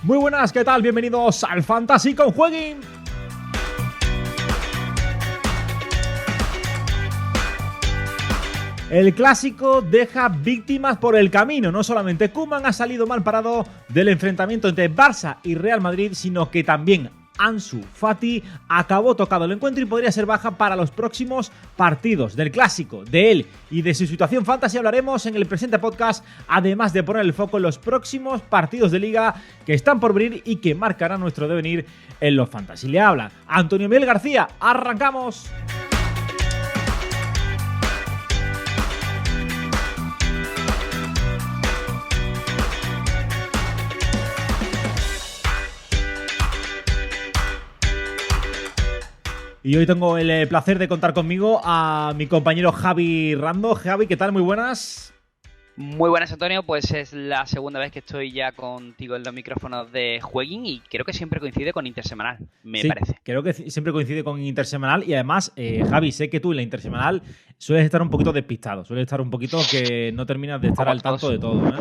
Muy buenas, ¿qué tal? Bienvenidos al Fantasy con Jueguin. El clásico deja víctimas por el camino. No solamente Koeman ha salido mal parado del enfrentamiento entre Barça y Real Madrid, sino que también Ansu Fati acabó tocado el encuentro y podría ser baja para los próximos partidos. Del clásico, de él y de su situación fantasy hablaremos en el presente podcast, además de poner el foco en los próximos partidos de liga que están por venir y que marcarán nuestro devenir en los fantasy. Le habla Antonio Miguel García. ¡Arrancamos! Y hoy tengo el placer de contar conmigo a mi compañero Javi Rando. Javi, ¿qué tal? Muy buenas. Muy buenas, Antonio. Pues es la segunda vez que estoy ya contigo en los micrófonos de Jueguin y creo que siempre coincide con Intersemanal, me parece. Creo que siempre coincide con Intersemanal y además, Javi, sé que tú en la Intersemanal sueles estar un poquito despistado, sueles estar un poquito que no terminas de estar al tanto de todo, ¿eh?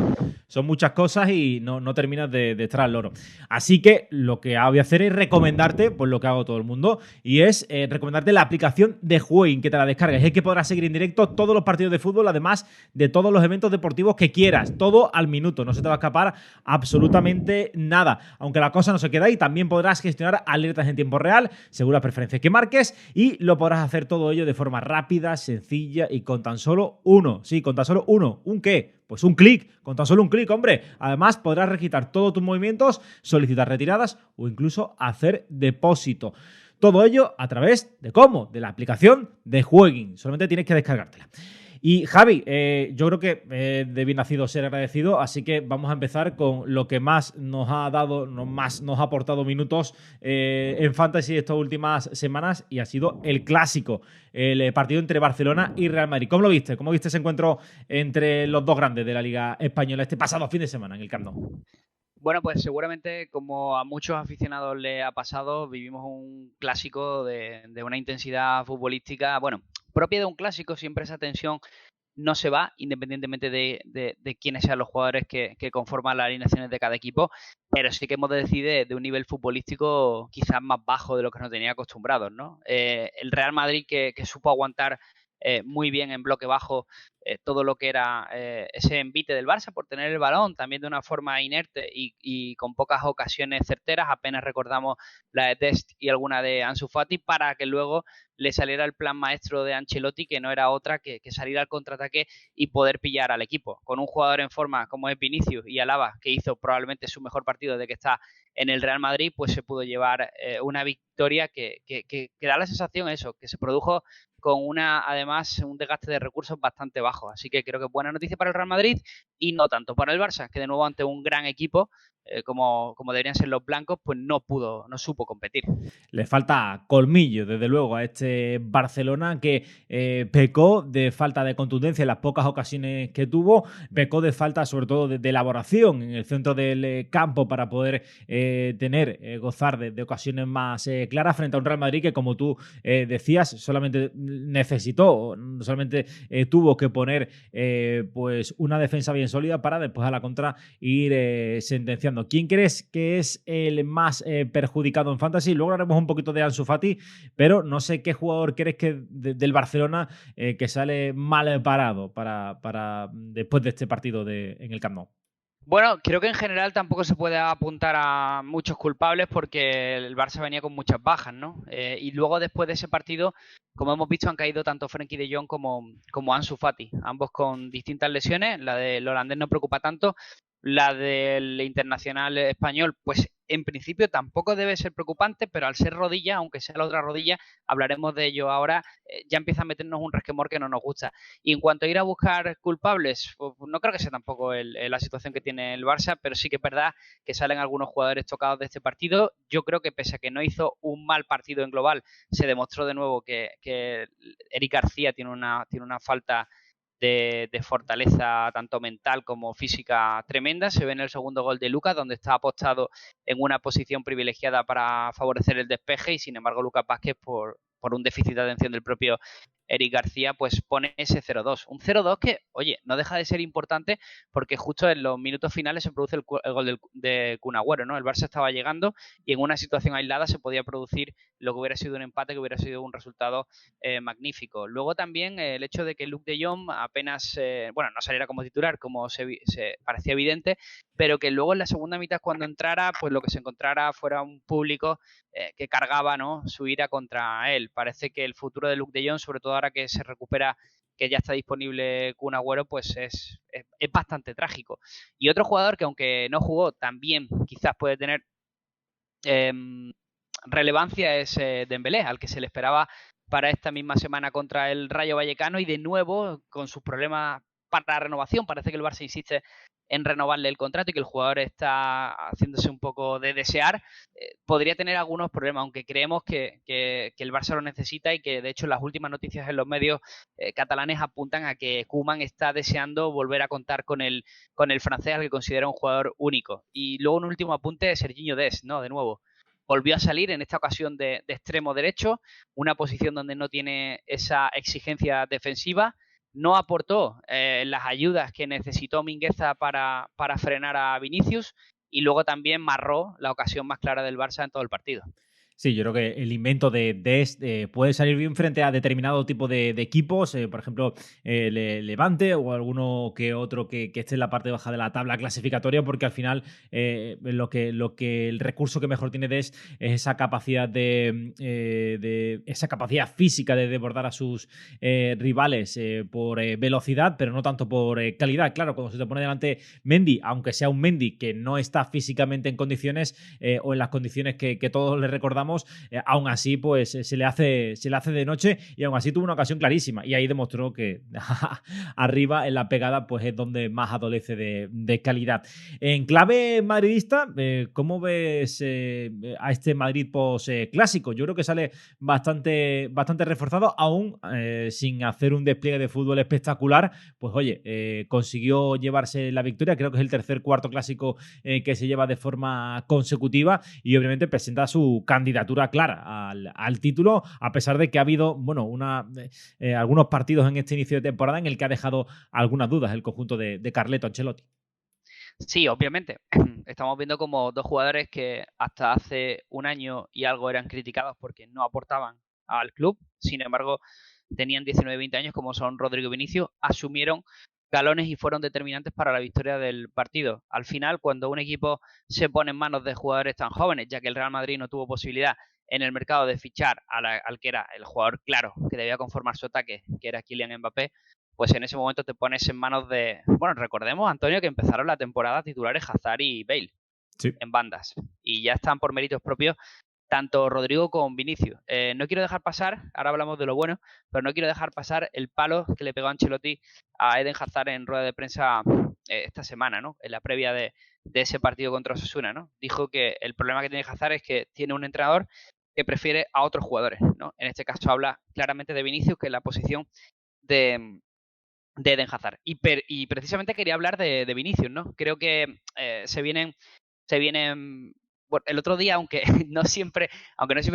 Son muchas cosas y no terminas de estar al loro. Así que lo que voy a hacer es recomendarte, pues lo que hago todo el mundo, y es recomendarte la aplicación de Jueguin, que te la descargues. Es que podrás seguir en directo todos los partidos de fútbol, además de todos los eventos deportivos que quieras, todo al minuto, no se te va a escapar absolutamente nada. Aunque la cosa no se queda ahí, también podrás gestionar alertas en tiempo real, según las preferencias que marques, y lo podrás hacer todo ello de forma rápida, sencilla y con tan solo uno. Sí, con tan solo uno. ¿Un qué? Pues un clic, con tan solo un clic, hombre. Además, podrás registrar todos tus movimientos, solicitar retiradas o incluso hacer depósito. Todo ello a través de ¿cómo? De la aplicación de Jueguin. Solamente tienes que descargártela. Y Javi, yo creo que de bien nacido ser agradecido, así que vamos a empezar con lo que más nos ha dado, más nos ha aportado minutos en Fantasy estas últimas semanas, y ha sido el clásico, el partido entre Barcelona y Real Madrid. ¿Cómo lo viste? ¿Cómo viste ese encuentro entre los dos grandes de la Liga Española este pasado fin de semana en el Camp Nou? Bueno, pues seguramente, como a muchos aficionados le ha pasado, vivimos un clásico de una intensidad futbolística, bueno, propia de un clásico. Siempre esa tensión no se va, independientemente de quiénes sean los jugadores que conforman las alineaciones de cada equipo, pero sí que hemos de decir de un nivel futbolístico quizás más bajo de lo que nos tenía acostumbrados, ¿no? El Real Madrid que supo aguantar muy bien en bloque bajo todo lo que era ese envite del Barça por tener el balón, también de una forma inerte y con pocas ocasiones certeras. Apenas recordamos la de Dest y alguna de Ansu Fati, para que luego le saliera el plan maestro de Ancelotti, que no era otra que salir al contraataque y poder pillar al equipo. Con un jugador en forma como es Vinicius y Alaba, que hizo probablemente su mejor partido desde que está en el Real Madrid, pues se pudo llevar una victoria que da la sensación eso, que se produjo con además un desgaste de recursos bastante bajo. Así que creo que es buena noticia para el Real Madrid y no tanto para el Barça, que de nuevo ante un gran equipo como deberían ser los blancos, pues no supo competir. Le falta colmillo, desde luego, a este Barcelona que pecó de falta de contundencia en las pocas ocasiones que tuvo, pecó de falta sobre todo de elaboración en el centro del campo para poder gozar de ocasiones más claras frente a un Real Madrid que, como tú decías, solamente tuvo que poner pues una defensa bien sólida para después a la contra ir sentenciando. ¿Quién crees que es el más perjudicado en Fantasy? Luego haremos un poquito de Ansu Fati, pero no sé qué jugador crees que del Barcelona que sale mal parado para después de este partido en el Camp Nou. Bueno, creo que en general tampoco se puede apuntar a muchos culpables porque el Barça venía con muchas bajas, ¿no? Y luego después de ese partido, como hemos visto, han caído tanto Frenkie de Jong como Ansu Fati, ambos con distintas lesiones. La del holandés no preocupa tanto. La del internacional español, pues en principio tampoco debe ser preocupante, pero al ser rodilla, aunque sea la otra rodilla, hablaremos de ello ahora, ya empieza a meternos un resquemor que no nos gusta. Y en cuanto a ir a buscar culpables, pues no creo que sea tampoco la situación que tiene el Barça, pero sí que es verdad que salen algunos jugadores tocados de este partido. Yo creo que pese a que no hizo un mal partido en global, se demostró de nuevo que Eric García tiene una falta de fortaleza tanto mental como física tremenda. Se ve en el segundo gol de Lucas, donde está apostado en una posición privilegiada para favorecer el despeje y sin embargo Lucas Vázquez por un déficit de atención del propio Eric García, pues pone ese 0-2. Un 0-2 que, oye, no deja de ser importante porque justo en los minutos finales se produce el gol de Kun Agüero, ¿no? El Barça estaba llegando y en una situación aislada se podía producir lo que hubiera sido un empate, que hubiera sido un resultado magnífico. Luego también el hecho de que Luke de Jong apenas, no saliera como titular, como se parecía evidente, pero que luego en la segunda mitad cuando entrara, pues lo que se encontrara fuera un público que cargaba, ¿no?, su ira contra él. Parece que el futuro de Luke de Jong, sobre todo ahora que se recupera, que ya está disponible Kun Agüero, pues es bastante trágico. Y otro jugador que aunque no jugó, también quizás puede tener relevancia es Dembélé, al que se le esperaba para esta misma semana contra el Rayo Vallecano y de nuevo con sus problemas para la renovación. Parece que el Barça insiste en renovarle el contrato y que el jugador está haciéndose un poco de desear. Podría tener algunos problemas, aunque creemos que el Barça lo necesita y que de hecho las últimas noticias en los medios catalanes apuntan a que Koeman está deseando volver a contar con el francés, al que considera un jugador único. Y luego un último apunte, Serginho Dest, ¿no? De nuevo volvió a salir en esta ocasión de extremo derecho, una posición donde no tiene esa exigencia defensiva. No aportó las ayudas que necesitó Mingueza para frenar a Vinicius y luego también marró la ocasión más clara del Barça en todo el partido. Sí, yo creo que el invento de Dest puede salir bien frente a determinado tipo de equipos, por ejemplo, Levante o alguno que otro que esté en la parte baja de la tabla clasificatoria, porque al final lo que el recurso que mejor tiene Dest es esa capacidad de esa capacidad física de desbordar a sus rivales por velocidad, pero no tanto por calidad. Claro, cuando se te pone delante Mendy, aunque sea un Mendy que no está físicamente en condiciones o en las condiciones que todos le recordamos, aún así pues se le hace de noche y aún así tuvo una ocasión clarísima y ahí demostró que arriba en la pegada pues es donde más adolece de calidad. En clave madridista, ¿cómo ves a este Madrid post clásico? Yo creo que sale bastante reforzado, aún sin hacer un despliegue de fútbol espectacular. Pues oye, consiguió llevarse la victoria, creo que es el tercer cuarto clásico que se lleva de forma consecutiva y obviamente presenta su candidatura clara al título, a pesar de que ha habido algunos partidos en este inicio de temporada en el que ha dejado algunas dudas el conjunto de Carleto Ancelotti. Sí, obviamente. Estamos viendo como dos jugadores que hasta hace un año y algo eran criticados porque no aportaban al club, sin embargo, tenían 19-20 años, como son Rodrigo y Vinicius, asumieron galones y fueron determinantes para la victoria del partido. Al final, cuando un equipo se pone en manos de jugadores tan jóvenes, ya que el Real Madrid no tuvo posibilidad en el mercado de fichar al que era el jugador claro que debía conformar su ataque, que era Kylian Mbappé, pues en ese momento te pones en manos de... Bueno, recordemos, Antonio, que empezaron la temporada titulares Hazard y Bale Sí. en bandas y ya están por méritos propios tanto Rodrigo como Vinicius. No quiero dejar pasar, ahora hablamos de lo bueno, pero no quiero dejar pasar el palo que le pegó Ancelotti a Eden Hazard en rueda de prensa esta semana, ¿no? En la previa de ese partido contra Osasuna, ¿no? Dijo que el problema que tiene Hazard es que tiene un entrenador que prefiere a otros jugadores, ¿no? En este caso habla claramente de Vinicius, que es la posición de Eden Hazard. Y precisamente quería hablar de Vinicius, ¿no? Creo que se vienen bueno, el otro día, aunque no siempre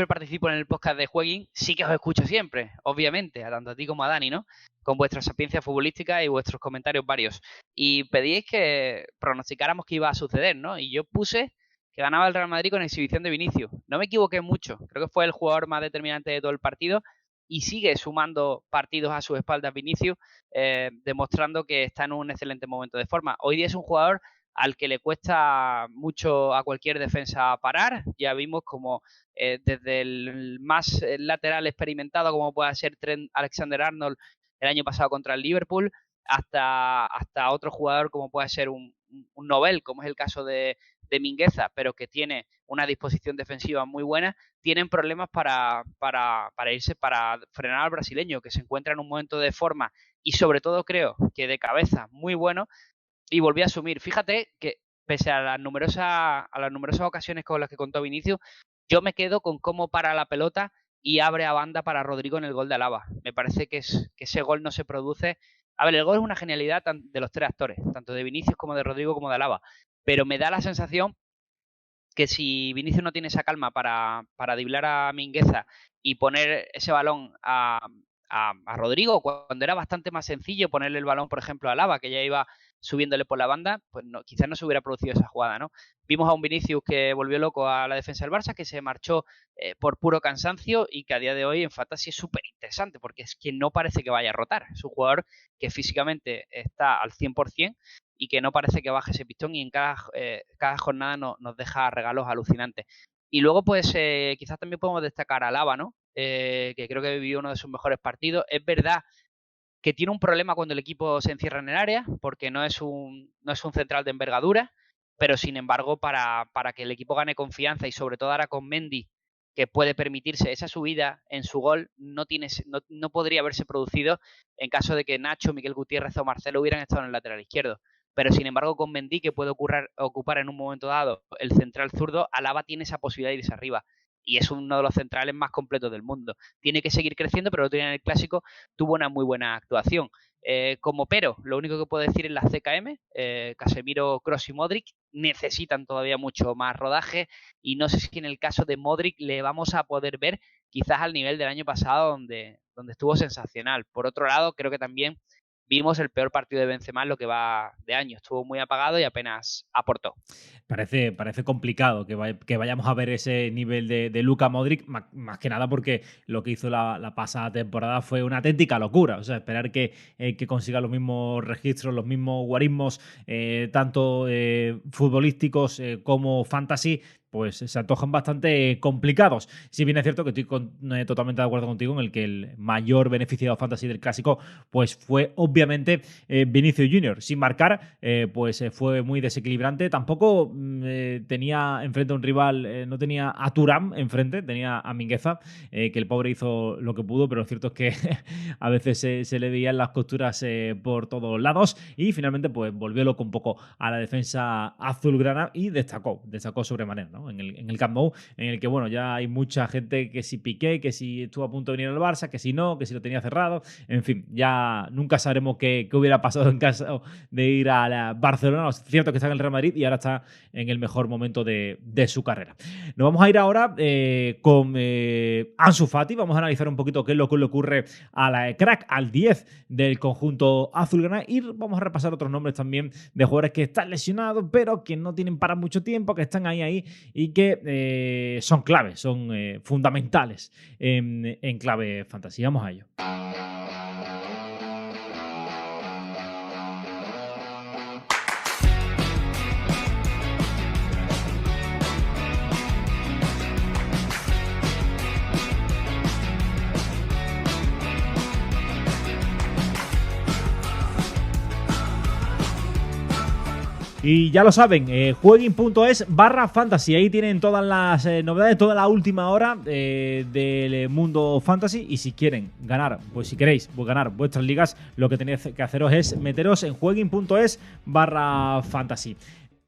participo en el podcast de Jueguin, sí que os escucho siempre, obviamente, tanto a ti como a Dani, ¿no? Con vuestra sapiencia futbolística y vuestros comentarios varios. Y pedíais que pronosticáramos qué iba a suceder, ¿no? Y yo puse que ganaba el Real Madrid con exhibición de Vinicius. No me equivoqué mucho, creo que fue el jugador más determinante de todo el partido y sigue sumando partidos a sus espaldas Vinicius, demostrando que está en un excelente momento de forma. Hoy día es un jugador al que le cuesta mucho a cualquier defensa parar. Ya vimos como desde el más lateral experimentado, como puede ser Trent Alexander-Arnold el año pasado contra el Liverpool, hasta otro jugador como puede ser un Nobel, como es el caso de Mingueza, pero que tiene una disposición defensiva muy buena, tienen problemas para irse, para frenar al brasileño, que se encuentra en un momento de forma y sobre todo creo que de cabeza muy bueno, y volví a asumir. Fíjate que pese a las numerosas ocasiones con las que contó Vinicius, yo me quedo con cómo para la pelota y abre a banda para Rodrigo en el gol de Alaba. Me parece que ese gol no se produce A ver, el gol es una genialidad de los tres actores, tanto de Vinicius como de Rodrigo como de Alaba, pero me da la sensación que si Vinicius no tiene esa calma para driblar a Mingueza y poner ese balón a Rodrigo, cuando era bastante más sencillo ponerle el balón, por ejemplo, a Alaba, que ya iba subiéndole por la banda, pues no, quizás no se hubiera producido esa jugada, ¿no? Vimos a un Vinicius que volvió loco a la defensa del Barça, que se marchó por puro cansancio y que a día de hoy en Fantasy es súper interesante, porque es que no parece que vaya a rotar. Es un jugador que físicamente está al 100% y que no parece que baje ese pistón y en cada jornada nos deja regalos alucinantes. Y luego, pues, quizás también podemos destacar a Lava, ¿no? Que creo que vivió uno de sus mejores partidos. Es verdad que tiene un problema cuando el equipo se encierra en el área, porque no es un central de envergadura, pero sin embargo, para que el equipo gane confianza y sobre todo ahora con Mendy, que puede permitirse esa subida en su gol, no podría haberse producido en caso de que Nacho, Miguel Gutiérrez o Marcelo hubieran estado en el lateral izquierdo. Pero sin embargo, con Mendy, que puede ocupar en un momento dado el central zurdo, Alaba tiene esa posibilidad de irse arriba. Y es uno de los centrales más completos del mundo. Tiene que seguir creciendo, pero lo tiene en el clásico, tuvo una muy buena actuación. Como pero, lo único que puedo decir es la CKM, Casemiro, Kroos y Modric necesitan todavía mucho más rodaje y no sé si en el caso de Modric le vamos a poder ver quizás al nivel del año pasado donde estuvo sensacional. Por otro lado, creo que también vimos el peor partido de Benzema en lo que va de año. Estuvo muy apagado y apenas aportó. Parece complicado que vayamos a ver ese nivel de Luka Modric, más que nada porque lo que hizo la pasada temporada fue una auténtica locura. O sea, esperar que consiga los mismos registros, los mismos guarismos, tanto futbolísticos como fantasy, pues se antojan bastante complicados. Si bien es cierto que estoy totalmente de acuerdo contigo en el que el mayor beneficiado fantasy del clásico pues fue obviamente Vinicius Junior. Sin marcar, pues fue muy desequilibrante. Tampoco tenía enfrente a un rival, no tenía a Thuram enfrente, tenía a Mingueza, que el pobre hizo lo que pudo, pero lo cierto es que a veces se le veían las costuras por todos lados y finalmente pues volvió loco un poco a la defensa azulgrana y destacó sobremanera, ¿no? En el Camp Nou, en el que bueno, ya hay mucha gente que si Piqué, que si estuvo a punto de venir al Barça, que si no, que si lo tenía cerrado, en fin, ya nunca sabremos qué hubiera pasado en caso de ir a la Barcelona. Es cierto que está en el Real Madrid y ahora está en el mejor momento de su carrera. Nos vamos a ir ahora con Ansu Fati. Vamos a analizar un poquito qué es lo que le ocurre a la crack, al 10 del conjunto azulgrana, y vamos a repasar otros nombres también de jugadores que están lesionados pero que no tienen para mucho tiempo, que están ahí y que son claves, son fundamentales en clave fantasía. Vamos a ello. Y ya lo saben, jueguin.es/fantasy. Ahí tienen todas las novedades, toda la última hora del mundo fantasy. Y si quieren ganar, pues si queréis ganar vuestras ligas, lo que tenéis que haceros es meteros en jueguin.es/fantasy.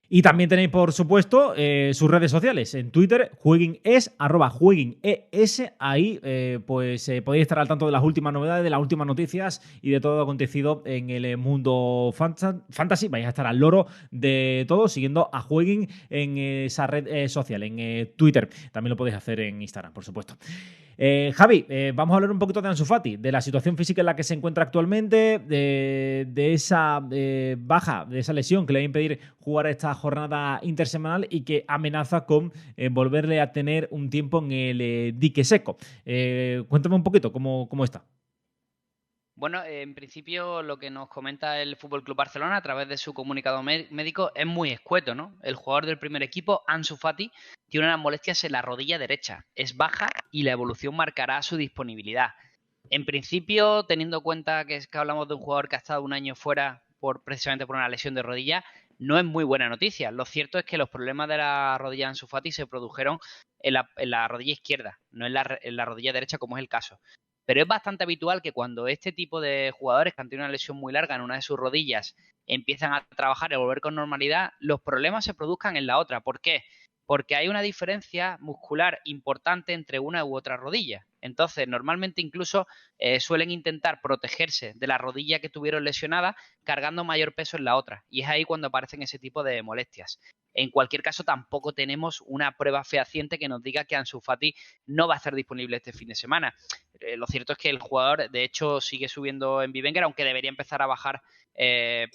Y también tenéis, por supuesto, sus redes sociales. En Twitter, jueguines, @jueguines. Ahí pues podéis estar al tanto de las últimas novedades, de las últimas noticias y de todo lo acontecido en el mundo fantasy. Vais a estar al loro de todo siguiendo a Jueguin en esa red social, en Twitter. También lo podéis hacer en Instagram, por supuesto. Javi, vamos a hablar un poquito de Ansu Fati, de la situación física en la que se encuentra actualmente, de esa baja, de esa lesión que le va a impedir jugar esta jornada intersemanal y que amenaza con volverle a tener un tiempo en el dique seco. Cuéntame un poquito cómo está. Bueno, en principio lo que nos comenta el Fútbol Club Barcelona a través de su comunicado médico es muy escueto, ¿no? El jugador del primer equipo, Ansu Fati, tiene unas molestias en la rodilla derecha, es baja y la evolución marcará su disponibilidad. En principio, teniendo en cuenta que hablamos de un jugador que ha estado un año fuera precisamente por una lesión de rodilla, no es muy buena noticia. Lo cierto es que los problemas de la rodilla de Ansu Fati se produjeron en la rodilla izquierda, no en la rodilla derecha como es el caso. Pero es bastante habitual que cuando este tipo de jugadores que han tenido una lesión muy larga en una de sus rodillas empiezan a trabajar y a volver con normalidad, los problemas se produzcan en la otra. ¿Por qué? Porque hay una diferencia muscular importante entre una u otra rodilla. Entonces, normalmente incluso suelen intentar protegerse de la rodilla que tuvieron lesionada cargando mayor peso en la otra. Y es ahí cuando aparecen ese tipo de molestias. En cualquier caso, tampoco tenemos una prueba fehaciente que nos diga que Ansu Fati no va a estar disponible este fin de semana. Lo cierto es que el jugador, de hecho, sigue subiendo en Bivenger, aunque debería empezar a bajar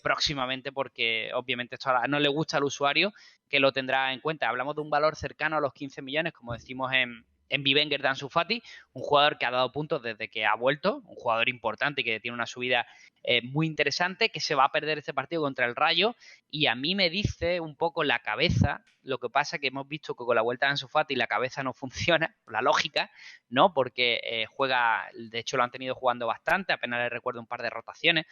próximamente, porque obviamente esto no le gusta al usuario, que lo tendrá en cuenta. Hablamos de un valor cercano a los 15 millones, como decimos en Bivenger de Ansu Fati, un jugador que ha dado puntos desde que ha vuelto, un jugador importante y que tiene una subida muy interesante, que se va a perder este partido contra el Rayo, y a mí me dice un poco la cabeza, lo que pasa que hemos visto que con la vuelta de Ansu Fati la cabeza no funciona, la lógica, ¿no? Porque juega, de hecho lo han tenido jugando bastante, apenas le recuerdo un par de rotaciones,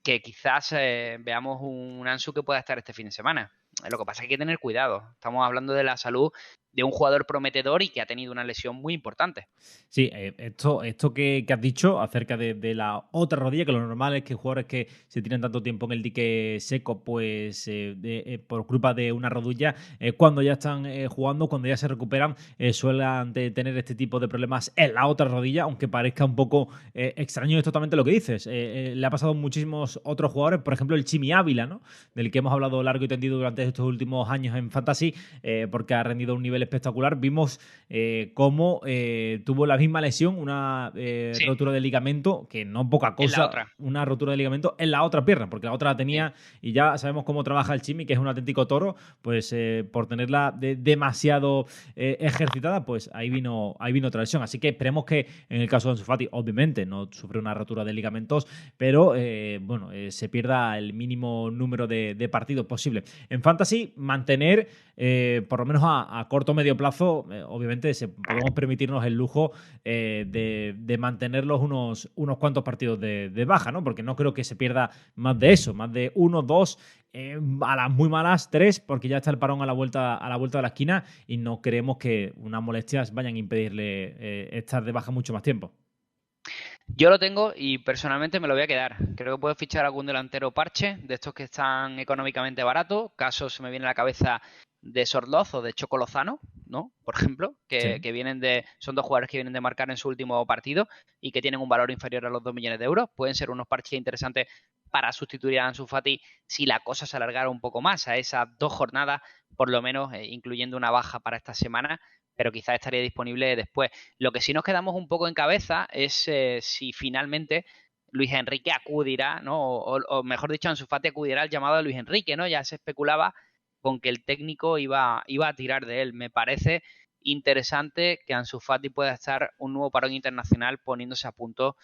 que quizás veamos un Ansu que pueda estar este fin de semana. Lo que pasa es que hay que tener cuidado. Estamos hablando de la salud de un jugador prometedor y que ha tenido una lesión muy importante. Sí, esto que has dicho acerca de la otra rodilla, que lo normal es que jugadores que se tienen tanto tiempo en el dique seco, pues por culpa de una rodilla, cuando ya están jugando, cuando ya se recuperan, suelen tener este tipo de problemas en la otra rodilla, aunque parezca un poco extraño, es totalmente lo que dices. Le ha pasado a muchísimos otros jugadores, por ejemplo el Chimi Ávila, ¿no? Del que hemos hablado largo y tendido durante estos últimos años en Fantasy, porque ha rendido a un nivel espectacular. Vimos cómo tuvo la misma lesión, una Sí, rotura de ligamento, que no poca en la cosa, otra. una rotura de ligamento en la otra pierna, porque la otra la Sí. tenía, y ya sabemos cómo trabaja el Chimi, que es un auténtico toro, pues por tenerla demasiado ejercitada, pues ahí vino otra lesión. Así que esperemos que en el caso de Ansu Fati, obviamente no sufre una rotura de ligamentos, pero bueno, se pierda el mínimo número de partidos posible. En Fantasy, mantener, por lo menos a corto o medio plazo, obviamente podemos permitirnos el lujo de mantenerlos unos cuantos partidos de baja, ¿no? Porque no creo que se pierda más de eso, más de uno, dos, a las muy malas, tres, porque ya está el parón a la vuelta de la esquina y no creemos que unas molestias vayan a impedirle estar de baja mucho más tiempo. Yo lo tengo y personalmente me lo voy a quedar. Creo que puedo fichar algún delantero parche, de estos que están económicamente baratos. Caso se me viene a la cabeza de Sorloz o de Choco Lozano, ¿no? Por ejemplo, Sí. que vienen son dos jugadores que vienen de marcar en su último partido y que tienen un valor inferior a los 2 millones de euros. Pueden ser unos parches interesantes para sustituir a Ansu Fati si la cosa se alargara un poco más a esas 2 jornadas, por lo menos, incluyendo una baja para esta semana, pero quizás estaría disponible después. Lo que sí nos quedamos un poco en cabeza es si finalmente Luis Enrique acudirá, ¿no? O mejor dicho, Ansu Fati acudirá al llamado de Luis Enrique, ¿no? Ya se especulaba con que el técnico iba a tirar de él. Me parece interesante que Ansu Fati pueda estar un nuevo parón internacional poniéndose a punto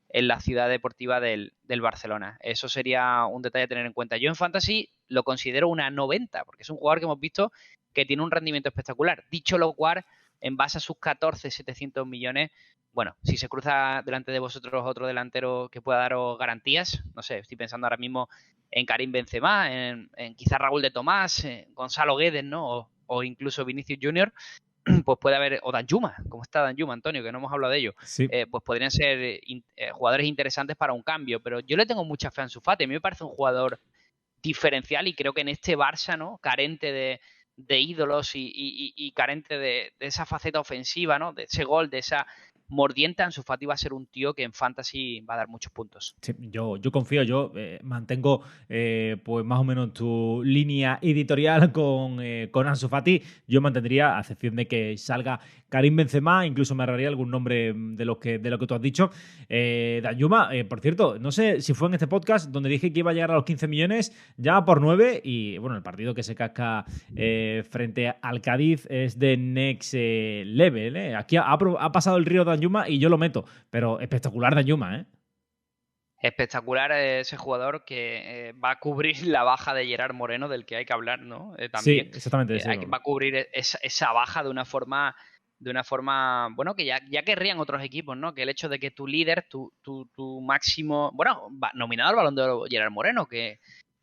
en la ciudad deportiva del Barcelona. Eso sería un detalle a tener en cuenta. Yo en Fantasy lo considero una 90, porque es un jugador que hemos visto que tiene un rendimiento espectacular. Dicho lo cual, en base a sus 14.700 millones, bueno, si se cruza delante de vosotros otro delantero que pueda daros garantías, no sé, estoy pensando ahora mismo en Karim Benzema, en quizá Raúl de Tomás, Gonzalo Guedes, ¿no? O incluso Vinicius Junior, pues puede haber, o Danjuma, como está Danjuma, Antonio, que no hemos hablado de ello, Sí. pues podrían ser jugadores interesantes para un cambio, pero yo le tengo mucha fe a Ansu Fati. A mí me parece un jugador diferencial y creo que en este Barça, ¿no? Carente de ídolos y carente de esa faceta ofensiva, ¿no? De ese gol, de esa mordiente, Ansu Fati va a ser un tío que en Fantasy va a dar muchos puntos. Sí, yo confío, yo mantengo pues más o menos tu línea editorial con Ansu Fati. Yo mantendría, a excepción de que salga Karim Benzema, incluso me agarraría algún nombre de lo que tú has dicho. Danjuma, por cierto, no sé si fue en este podcast donde dije que iba a llegar a los 15 millones, ya por 9, y bueno, el partido que se casca frente al Cádiz es de next level. Aquí ha pasado el río Danjuma y yo lo meto, pero espectacular Danjuma, ¿eh? Espectacular ese jugador que va a cubrir la baja de Gerard Moreno, del que hay que hablar, ¿no? Sí, También exactamente, ese. va a cubrir esa baja de una forma, bueno, que ya querrían otros equipos, ¿no? Que el hecho de que tu líder, tu máximo, bueno, nominado al Balón de Oro Gerard Moreno, que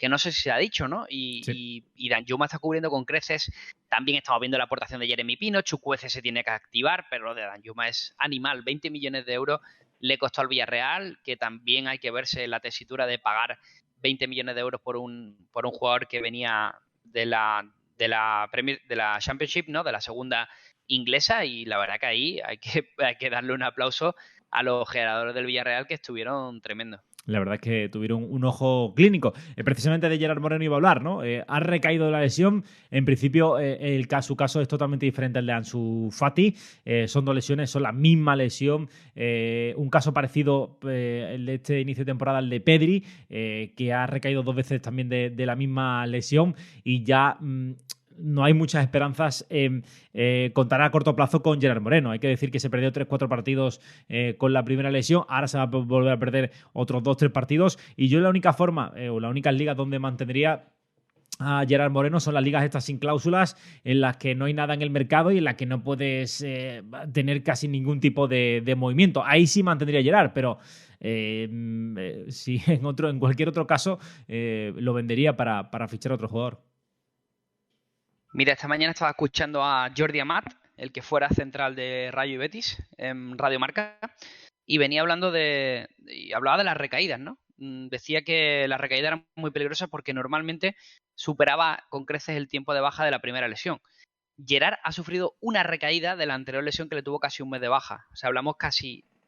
no sé si se ha dicho, ¿no? Sí. Y Danjuma está cubriendo con creces. También estamos viendo la aportación de Jeremy Pino, Chukwueze se tiene que activar, pero lo de Danjuma es animal, 20 millones de euros le costó al Villarreal, que también hay que verse la tesitura de pagar 20 millones de euros por un jugador que venía de la Championship, ¿no? De la segunda inglesa, y la verdad que ahí hay que darle un aplauso a los generadores del Villarreal, que estuvieron tremendos. La verdad es que tuvieron un ojo clínico. Precisamente de Gerard Moreno iba a hablar, ¿no? Ha recaído de la lesión. En principio, su caso es totalmente diferente al de Ansu Fati. Son dos lesiones, son la misma lesión. Un caso parecido, el de este inicio de temporada, al de Pedri, que ha recaído 2 veces también de la misma lesión. Y ya no hay muchas esperanzas en contar a corto plazo con Gerard Moreno. Hay que decir que se perdió 3-4 partidos con la primera lesión, ahora se va a volver a perder otros 2-3 partidos, y yo la única forma o las únicas ligas donde mantendría a Gerard Moreno son las ligas estas sin cláusulas, en las que no hay nada en el mercado y en las que no puedes tener casi ningún tipo de movimiento. Ahí sí mantendría a Gerard, pero sí, en cualquier otro caso lo vendería para fichar a otro jugador. Mira, esta mañana estaba escuchando a Jordi Amat, el que fuera central de Rayo y Betis, en Radio Marca, y venía hablando hablaba de las recaídas, ¿no? Decía que las recaídas eran muy peligrosas porque normalmente superaba con creces el tiempo de baja de la primera lesión. Gerard ha sufrido una recaída de la anterior lesión, que le tuvo casi un mes de baja. O sea,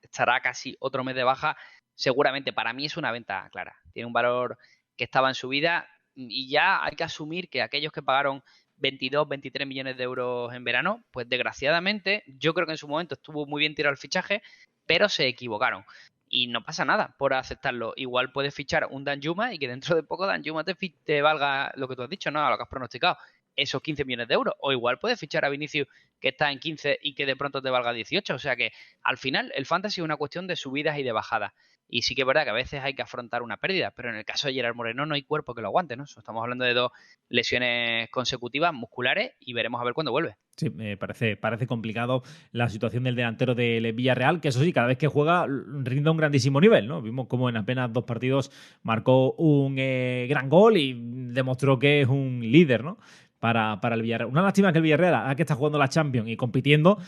estará casi otro mes de baja. Seguramente, para mí es una venta clara. Tiene un valor que estaba en su vida, y ya hay que asumir que aquellos que pagaron 22, 23 millones de euros en verano, pues desgraciadamente, yo creo que en su momento estuvo muy bien tirado el fichaje, pero se equivocaron. Y no pasa nada por aceptarlo. Igual puedes fichar un Danjuma y que dentro de poco Danjuma te valga lo que tú has dicho, ¿no? A lo que has pronosticado, esos 15 millones de euros. O igual puedes fichar a Vinicius, que está en 15 y que de pronto te valga 18. O sea que al final el fantasy es una cuestión de subidas y de bajadas. Y sí que es verdad que a veces hay que afrontar una pérdida, pero en el caso de Gerard Moreno no hay cuerpo que lo aguante, ¿no? Estamos hablando de 2 lesiones consecutivas musculares, y veremos a ver cuándo vuelve. Sí, me parece complicado la situación del delantero del Villarreal, que eso sí, cada vez que juega rinde a un grandísimo nivel, ¿no? Vimos como en apenas 2 partidos marcó un gran gol y demostró que es un líder, ¿no? Para el Villarreal. Una lástima que el Villarreal, ahora que está jugando la Champions y compitiendo,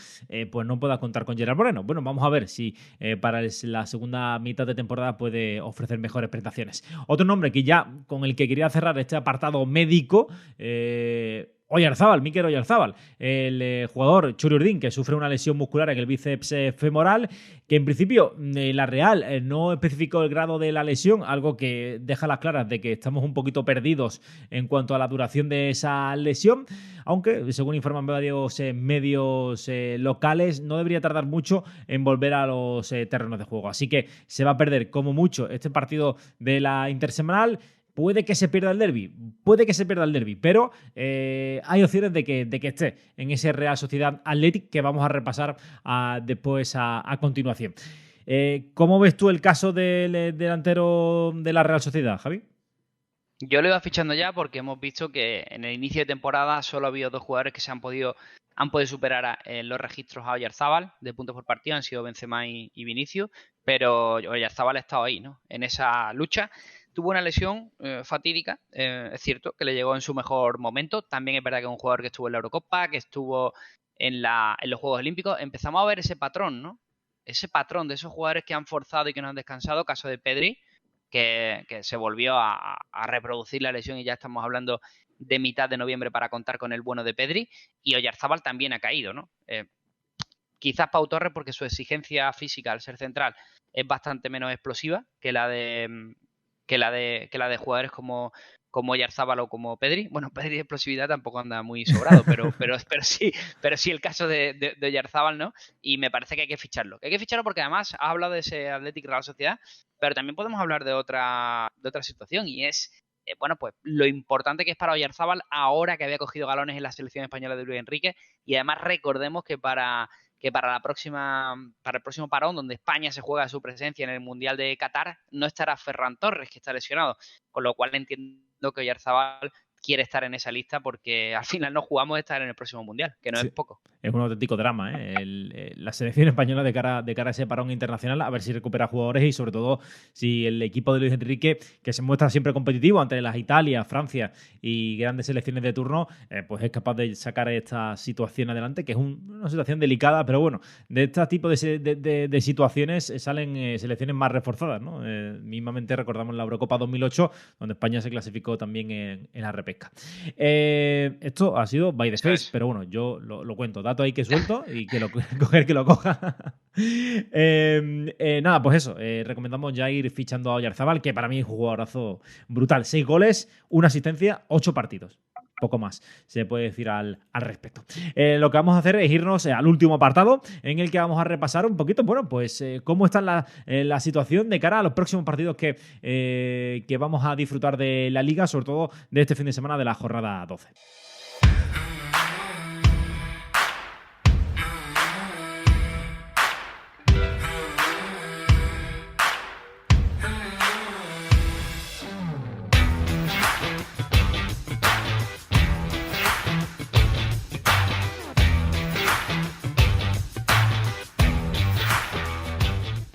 pues no pueda contar con Gerard Moreno. Bueno, vamos a ver si para la segunda mitad de temporada puede ofrecer mejores prestaciones. Otro nombre que ya con el que quería cerrar este apartado médico, Oyarzábal, Mikel Oyarzábal, el jugador Churiurdín, que sufre una lesión muscular en el bíceps femoral, que en principio la Real no especificó el grado de la lesión, algo que deja las claras de que estamos un poquito perdidos en cuanto a la duración de esa lesión, aunque según informan varios medios locales, no debería tardar mucho en volver a los terrenos de juego. Así que se va a perder como mucho este partido de la intersemanal. Puede que se pierda el derbi, pero hay opciones de que esté en ese Real Sociedad Athletic que vamos a repasar después a continuación. ¿Cómo ves tú el caso del delantero de la Real Sociedad, Javi? Yo lo iba fichando ya porque hemos visto que en el inicio de temporada solo ha habido 2 jugadores que han podido superar los registros a Oyarzábal de puntos por partido, han sido Benzema y Vinicius, pero Oyarzábal ha estado ahí, ¿no? En esa lucha. Tuvo una lesión fatídica, es cierto, que le llegó en su mejor momento. También es verdad que es un jugador que estuvo en la Eurocopa, que estuvo en los Juegos Olímpicos. Empezamos a ver ese patrón, ¿no? Ese patrón de esos jugadores que han forzado y que no han descansado, caso de Pedri, que se volvió a reproducir la lesión, y ya estamos hablando de mitad de noviembre para contar con el bueno de Pedri. Y Oyarzábal también ha caído, ¿no? Quizás Pau Torres, porque su exigencia física al ser central es bastante menos explosiva que la de jugadores como Oyarzábal o como Pedri. Bueno, Pedri de explosividad tampoco anda muy sobrado, pero sí el caso de Oyarzábal, ¿no? Y me parece que hay que ficharlo. Hay que ficharlo porque además has hablado de ese Athletic Real Sociedad, pero también podemos hablar de otra situación, y es bueno, pues lo importante que es para Oyarzábal ahora que había cogido galones en la selección española de Luis Enrique. Y además recordemos que para el próximo parón, donde España se juega su presencia en el Mundial de Qatar, no estará Ferran Torres, que está lesionado, con lo cual entiendo que Oyarzábal quiere estar en esa lista, porque al final no jugamos a estar en el próximo Mundial, que no es poco. Es un auténtico drama, la selección española de cara a ese parón internacional, a ver si recupera jugadores y sobre todo si el equipo de Luis Enrique, que se muestra siempre competitivo ante las Italia, Francia y grandes selecciones de turno, pues es capaz de sacar esta situación adelante, que es una situación delicada, pero bueno, de este tipo de situaciones salen selecciones más reforzadas, ¿no? Mismamente recordamos la Eurocopa 2008, donde España se clasificó también en la repesca. pesca. Esto ha sido by the Eso face, es. pero bueno, yo lo cuento. Dato ahí que suelto y que lo coger que lo coja. Nada, pues eso. Recomendamos ya ir fichando a Oyarzabal, que para mí es un jugadorazo brutal. 6 goles, 1 asistencia, 8 partidos. Poco más se puede decir al respecto. Lo que vamos a hacer es irnos al último apartado, en el que vamos a repasar un poquito, bueno, pues cómo está la situación de cara a los próximos partidos que vamos a disfrutar de la Liga, sobre todo de este fin de semana de la jornada 12.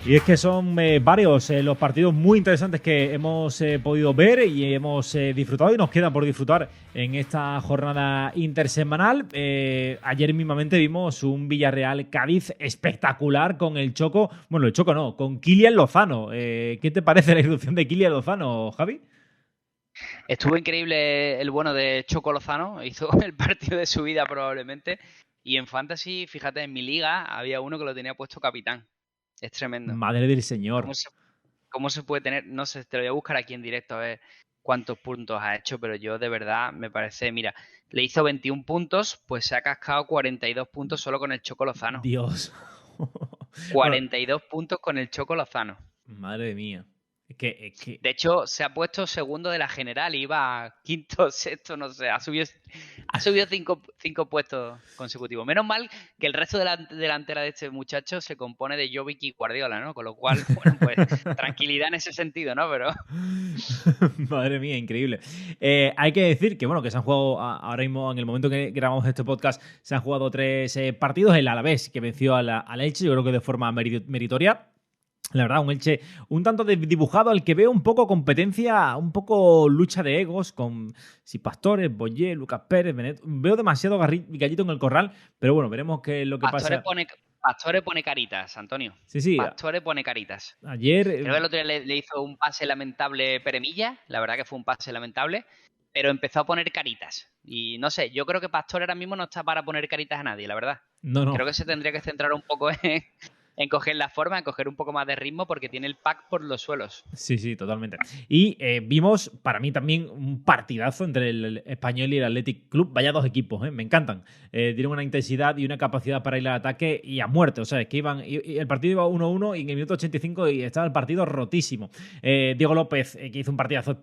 Y es que son varios los partidos muy interesantes que hemos podido ver y hemos disfrutado y nos queda por disfrutar en esta jornada intersemanal. Ayer mismamente vimos un Villarreal-Cádiz espectacular con el Choco. Bueno, el Choco no, con Kylian Lozano. ¿Qué te parece la irrupción de Kylian Lozano, Javi? Estuvo increíble el bueno de Choco Lozano, hizo el partido de su vida probablemente. Y en Fantasy, fíjate, en mi liga había uno que lo tenía puesto capitán. Es tremendo. Madre del Señor. ¿Cómo se, cómo se puede tener? No sé, te lo voy a buscar aquí en directo a ver cuántos puntos ha hecho, pero yo de verdad me parece, mira, le hizo 21 puntos, pues se ha cascado 42 puntos solo con el Choco Lozano. Dios. Bueno, 42 puntos con el Choco Lozano. madre mía. Es que De hecho, se ha puesto segundo de la general, iba quinto, sexto, no sé, ha subido cinco puestos consecutivos. Menos mal que el resto de la delantera de este muchacho se compone de Jovic y Guardiola, ¿no? Con lo cual, bueno, pues tranquilidad en ese sentido, ¿no? Pero madre mía, increíble. Hay que decir que, bueno, que se han jugado ahora mismo, en el momento que grabamos este podcast, se han jugado 3 partidos. El Alavés, que venció al Elche, yo creo que de forma meritoria. La verdad, un Elche un tanto dibujado al que veo un poco competencia, un poco lucha de egos con si Pastores, Boyé, Lucas Pérez, Benet. Veo demasiado gallito en el corral, pero bueno, veremos qué es lo que pasa. Pastore pone caritas, Antonio. Sí, sí, Pastore pone caritas. ayer Creo que el otro día le hizo un pase lamentable Peremilla, la verdad que fue un pase lamentable, pero empezó a poner caritas. Y no sé, yo creo que Pastore ahora mismo no está para poner caritas a nadie, la verdad. no. Creo que se tendría que centrar un poco en coger la forma, en coger un poco más de ritmo, porque tiene el pack por los suelos. Sí, totalmente. Y vimos, para mí también, un partidazo entre el Español y el Athletic Club. Vaya dos equipos, me encantan. Tienen una intensidad y una capacidad para ir al ataque y a muerte. O sea, es que el partido iba 1-1 y en el minuto 85 y estaba el partido rotísimo. Diego López, que hizo un partidazo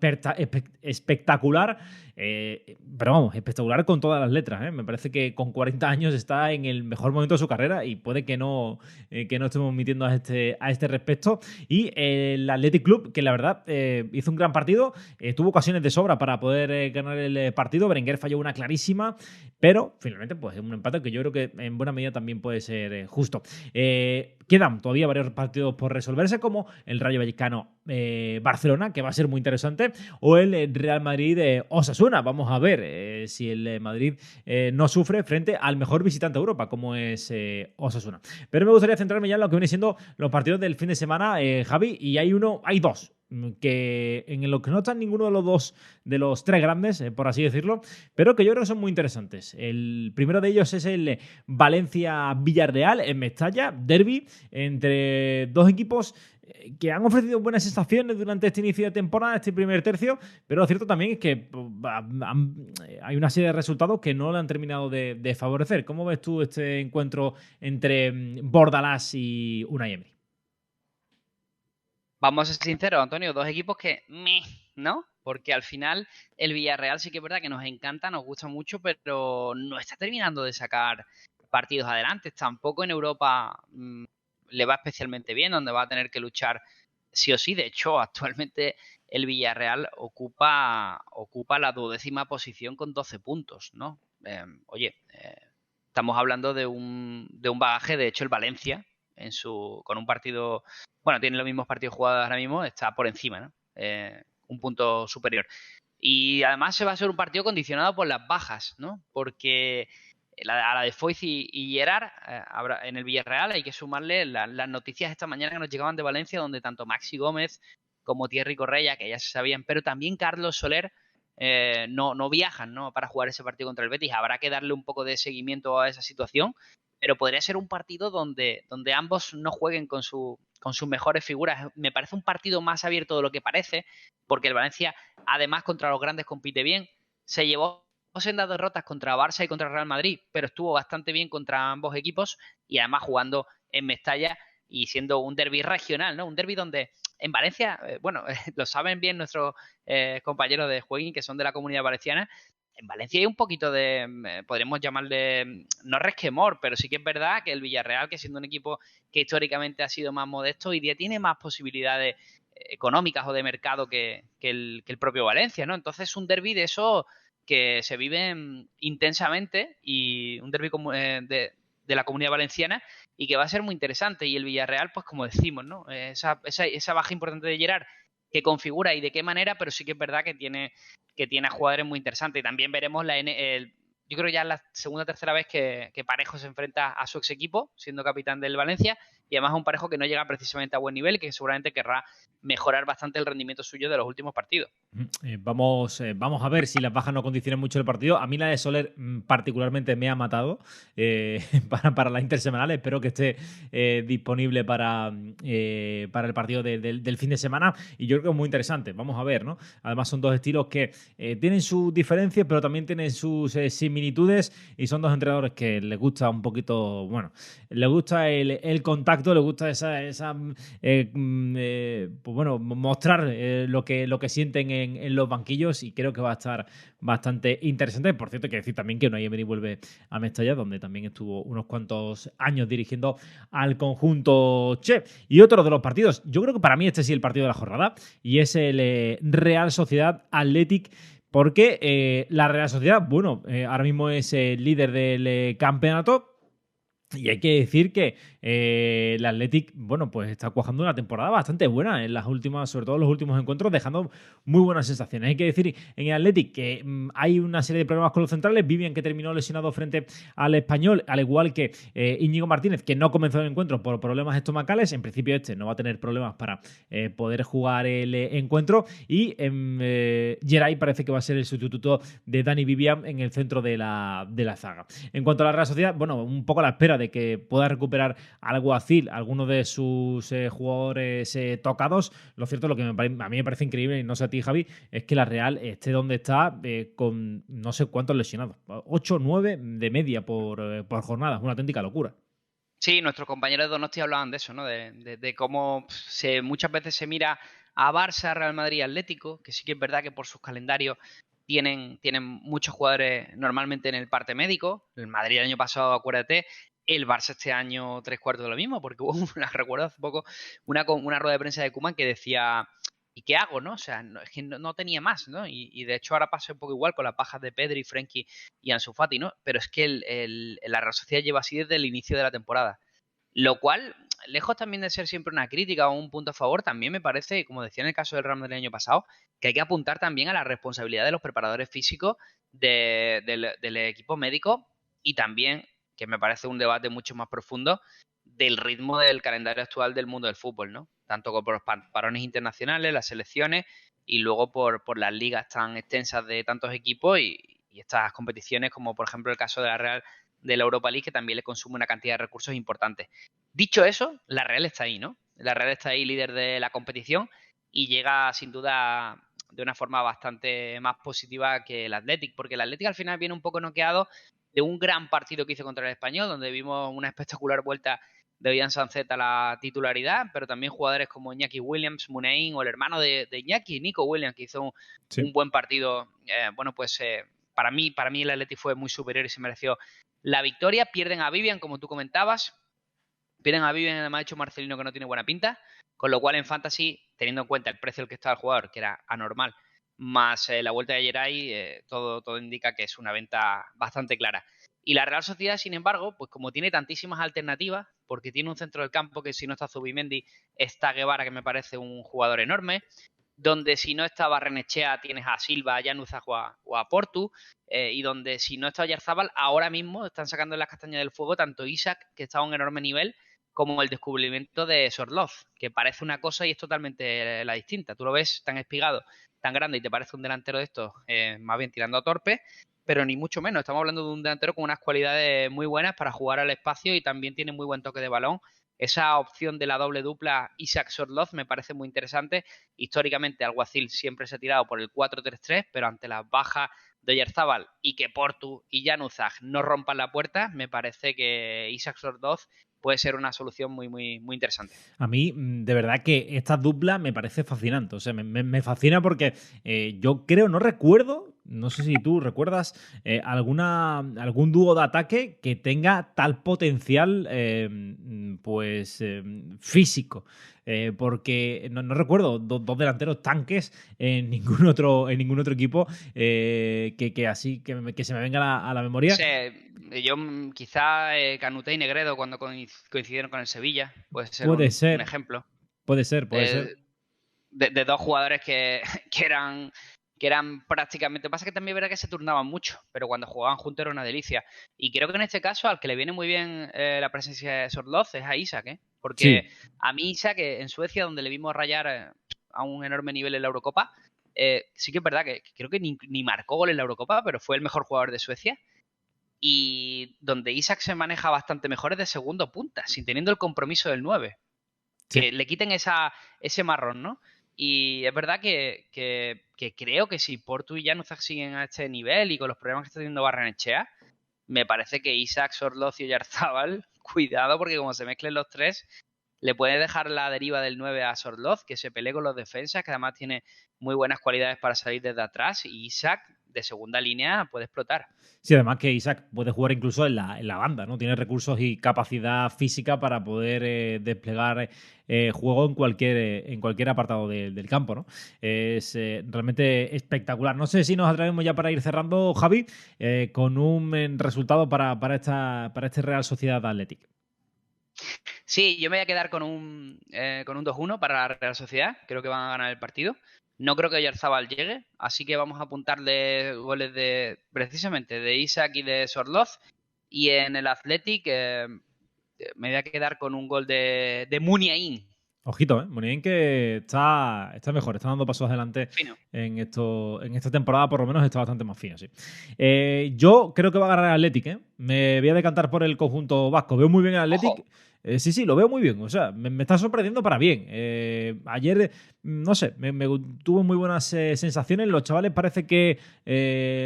espectacular. Pero vamos, espectacular con todas las letras. Me parece que con 40 años está en el mejor momento de su carrera y puede que no estemos mintiendo a este respecto. Y el Athletic Club, que la verdad hizo un gran partido, tuvo ocasiones de sobra para poder ganar el partido. Berenguer falló una clarísima, pero finalmente pues un empate que yo creo que en buena medida también puede ser justo. Quedan todavía varios partidos por resolverse, como el Rayo Vallecano Barcelona, que va a ser muy interesante, o el Real Madrid Osasuna. Vamos a ver si el Madrid no sufre frente al mejor visitante de Europa, como es Osasuna. Pero me gustaría centrarme ya en lo que viene siendo los partidos del fin de semana, Javi, y hay dos que en los que no están ninguno de los tres grandes, por así decirlo, pero que yo creo que son muy interesantes. El primero de ellos es el Valencia-Villarreal en Mestalla, derbi entre dos equipos que han ofrecido buenas sensaciones durante este inicio de temporada, este primer tercio, pero lo cierto también es que hay una serie de resultados que no le han terminado de favorecer. ¿Cómo ves tú este encuentro entre Bordalás y Unai Emery? Vamos a ser sinceros, Antonio, dos equipos que ¿no? Porque al final el Villarreal sí que es verdad que nos encanta, nos gusta mucho, pero no está terminando de sacar partidos adelante. Tampoco en Europa le va especialmente bien, donde va a tener que luchar sí o sí. De hecho, actualmente el Villarreal ocupa la 12ª posición con 12 puntos, ¿no? Estamos hablando de un bagaje. De hecho, el Valencia, con un partido... Bueno, tiene los mismos partidos jugados ahora mismo, está por encima, ¿no? Un punto superior. Y además se va a ser un partido condicionado por las bajas, ¿no? Porque a la de Foyth y Gerard en el Villarreal hay que sumarle las noticias esta mañana que nos llegaban de Valencia, donde tanto Maxi Gómez como Thierry Correia, que ya se sabían, pero también Carlos Soler, no viajan, ¿no?, para jugar ese partido contra el Betis. Habrá que darle un poco de seguimiento a esa situación, pero podría ser un partido donde ambos no jueguen con sus mejores figuras. Me parece un partido más abierto de lo que parece, porque el Valencia, además, contra los grandes compite bien. Se llevó sendas derrotas contra Barça y contra Real Madrid, pero estuvo bastante bien contra ambos equipos y además jugando en Mestalla y siendo un derbi regional, ¿no? Un derbi donde en Valencia, bueno, lo saben bien nuestros compañeros de Jueguín, que son de la Comunidad Valenciana. En Valencia hay un poquito de, podríamos llamarle, no resquemor, pero sí que es verdad que el Villarreal, que siendo un equipo que históricamente ha sido más modesto, hoy día tiene más posibilidades económicas o de mercado que el propio Valencia, ¿no? Entonces es un derbi de eso que se vive intensamente y un derbi de la Comunidad Valenciana y que va a ser muy interesante. Y el Villarreal, pues como decimos, ¿no? Esa baja importante de Gerard que configura y de qué manera, pero sí que es verdad que tiene a jugadores muy interesantes. Y también veremos yo creo ya es la segunda o tercera vez que Parejo se enfrenta a su ex equipo, siendo capitán del Valencia, y además un Parejo que no llega precisamente a buen nivel y que seguramente querrá mejorar bastante el rendimiento suyo de los últimos partidos. Vamos a ver si las bajas no condicionan mucho el partido. A mí la de Soler particularmente me ha matado para la intersemanal. Espero que esté disponible para el partido del fin de semana. Y yo creo que es muy interesante. Vamos a ver, ¿no? Además son dos estilos que tienen sus diferencias, pero también tienen sus similitudes. Y son dos entrenadores que les gusta un poquito, bueno, les gusta el contacto, les gusta pues bueno, mostrar lo que sienten en los banquillos, y creo que va a estar bastante interesante. Por cierto, hay que decir también que Unai Emery vuelve a Mestalla, donde también estuvo unos cuantos años dirigiendo al conjunto Che. Y otro de los partidos, yo creo que para mí este sí es el partido de la jornada, y es el Real Sociedad Athletic, porque la Real Sociedad, bueno, ahora mismo es el líder del campeonato. Y hay que decir que el Athletic, bueno, pues está cuajando una temporada bastante buena en las últimas, sobre todo en los últimos encuentros, dejando muy buenas sensaciones. Hay que decir en el Athletic que hay una serie de problemas con los centrales. Vivian, que terminó lesionado frente al Español, al igual que Íñigo Martínez, que no comenzó el encuentro por problemas estomacales. En principio este no va a tener problemas para poder jugar el encuentro. Y Geray parece que va a ser el sustituto de Dani Vivian en el centro de la zaga. En cuanto a la Real Sociedad, bueno, un poco a la espera de que pueda recuperar Alguacil alguno de sus jugadores tocados. Lo cierto, lo que a mí me parece increíble, y no sé a ti, Javi, es que la Real esté donde está con no sé cuántos lesionados. 8 o 9 de media por jornada. Es una auténtica locura. Sí, nuestros compañeros de Donosti hablaban de eso, ¿no? De cómo muchas veces se mira a Barça, Real Madrid y Atlético, que sí que es verdad que por sus calendarios tienen muchos jugadores normalmente en el parte médico. El Madrid el año pasado, acuérdate, el Barça este año 3/4 de lo mismo, porque hubo recuerdo hace poco una rueda de prensa de Koeman que decía, ¿y qué hago, no? O sea, es que no tenía más, ¿no? Y de hecho ahora pasa un poco igual con las bajas de Pedri, Frenkie y Ansu Fati, ¿no? Pero es que la Real Sociedad lleva así desde el inicio de la temporada. Lo cual, lejos también de ser siempre una crítica o un punto a favor, también me parece, como decía en el caso del Real Madrid el año pasado, que hay que apuntar también a la responsabilidad de los preparadores físicos del equipo médico y también, que me parece un debate mucho más profundo, del ritmo del calendario actual del mundo del fútbol, ¿no? Tanto por los parones internacionales, las selecciones y luego por las ligas tan extensas de tantos equipos y estas competiciones como por ejemplo el caso de la Real de la Europa League, que también le consume una cantidad de recursos importantes. Dicho eso, la Real está ahí, ¿no? La Real está ahí líder de la competición y llega sin duda de una forma bastante más positiva que el Athletic, porque el Athletic al final viene un poco noqueado de un gran partido que hizo contra el Español, donde vimos una espectacular vuelta de Ollán Sancet a la titularidad, pero también jugadores como Iñaki Williams, Muniain o el hermano de Iñaki, Nico Williams, que hizo un buen partido. Bueno, pues para mí el Athletic fue muy superior y se mereció la victoria. Pierden a Vivian, como tú comentabas. Pierden a Vivian, además ha hecho Marcelino, que no tiene buena pinta. Con lo cual en Fantasy, teniendo en cuenta el precio al que estaba el jugador, que era anormal, más la vuelta de Geray, todo indica que es una venta bastante clara. Y la Real Sociedad, sin embargo, pues como tiene tantísimas alternativas, porque tiene un centro del campo que si no está Zubimendi, está Guevara, que me parece un jugador enorme, donde si no está Barrenechea tienes a Silva, a Llanuza o a Portu, y donde si no está Oyarzábal, ahora mismo están sacando las castañas del fuego tanto Isaac, que está a un enorme nivel, como el descubrimiento de Sorloz, que parece una cosa y es totalmente la distinta. Tú lo ves tan espigado, tan grande y te parece un delantero de estos, más bien tirando a torpe, pero ni mucho menos. Estamos hablando de un delantero con unas cualidades muy buenas para jugar al espacio y también tiene muy buen toque de balón. Esa opción de la doble dupla Isak-Sorloz me parece muy interesante. Históricamente Alguacil siempre se ha tirado por el 4-3-3, pero ante las bajas de Oyarzabal y que Portu y Januzaj no rompan la puerta, me parece que Isak-Sorloz puede ser una solución muy, muy, muy interesante. A mí, de verdad que esta dupla me parece fascinante. O sea, me fascina porque yo creo, no recuerdo, no sé si tú recuerdas, algún dúo de ataque que tenga tal potencial físico. Porque no recuerdo dos delanteros tanques en ningún otro equipo que se me venga a la memoria. Yo quizá Canute y Negredo cuando coincidieron con el Sevilla, puede ser un ejemplo. Puede ser. De dos jugadores que eran prácticamente... Pasa que también verá que se turnaban mucho, pero cuando jugaban juntos era una delicia. Y creo que en este caso al que le viene muy bien la presencia de Sorloz es a Isak, ¿eh? Porque sí. A mí Isak, en Suecia, donde le vimos rayar a un enorme nivel en la Eurocopa, sí que es verdad que creo que ni marcó gol en la Eurocopa, pero fue el mejor jugador de Suecia. Y donde Isak se maneja bastante mejor es de segundo punta, sin teniendo el compromiso del 9. Sí. Que le quiten ese marrón, ¿no? Y es verdad que creo que si Portu y Januzaj siguen a este nivel y con los problemas que está teniendo Barrenechea, me parece que Isak, Sorloz y Oyarzabal, cuidado, porque como se mezclen los tres, le puede dejar la deriva del 9 a Sorloz, que se pelee con los defensas, que además tiene muy buenas cualidades para salir desde atrás, y Isak, de segunda línea, puede explotar. Sí, además que Isak puede jugar incluso en la banda, ¿no? Tiene recursos y capacidad física para poder desplegar juego en cualquier apartado del campo, ¿no? Es realmente espectacular. No sé si nos atrevemos ya para ir cerrando, Javi, con un resultado para este Real Sociedad Athletic. Sí, yo me voy a quedar con un 2-1 para la Real Sociedad. Creo que van a ganar el partido. No creo que Oyarzabal llegue, así que vamos a apuntarle goles precisamente de Isak y de Sorloz. Y en el Athletic me voy a quedar con un gol de Muniain. Ojito, Muniain que está mejor, está dando pasos adelante en esta temporada, por lo menos está bastante más fino, sí. Yo creo que va a ganar el Athletic, Me voy a decantar por el conjunto vasco. Veo muy bien el Athletic. Sí, lo veo muy bien. O sea, me está sorprendiendo para bien. Ayer, no sé, tuvo muy buenas sensaciones. Los chavales parece que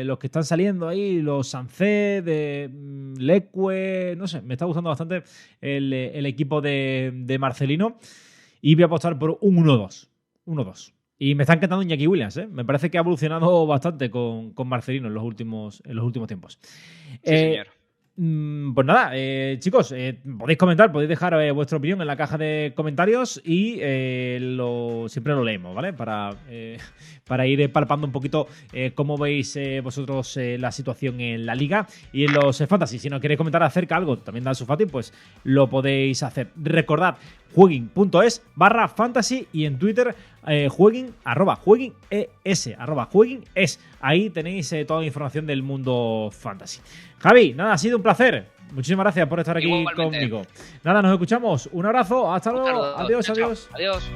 los que están saliendo ahí, los Sancé, de Leque, no sé, me está gustando bastante el equipo de Marcelino. Y voy a apostar por un 1-2. 1-2. Y me está encantando Iñaki Williams, Me parece que ha evolucionado bastante con Marcelino en los últimos tiempos. Sí, señor. Pues nada, chicos, podéis comentar, podéis dejar vuestra opinión en la caja de comentarios y siempre lo leemos, ¿vale? Para ir palpando un poquito cómo veis vosotros la situación en la liga y en los fantasy. Si nos queréis comentar acerca de algo también de Ansu Fati, pues lo podéis hacer. Recordad, jueguin.es/fantasy y en Twitter jueguin, @jueguines. Ahí tenéis toda la información del mundo fantasy. Javi, nada, ha sido un placer. Muchísimas gracias por estar aquí conmigo. Nada, nos escuchamos. Un abrazo, hasta luego. Adiós. Adiós.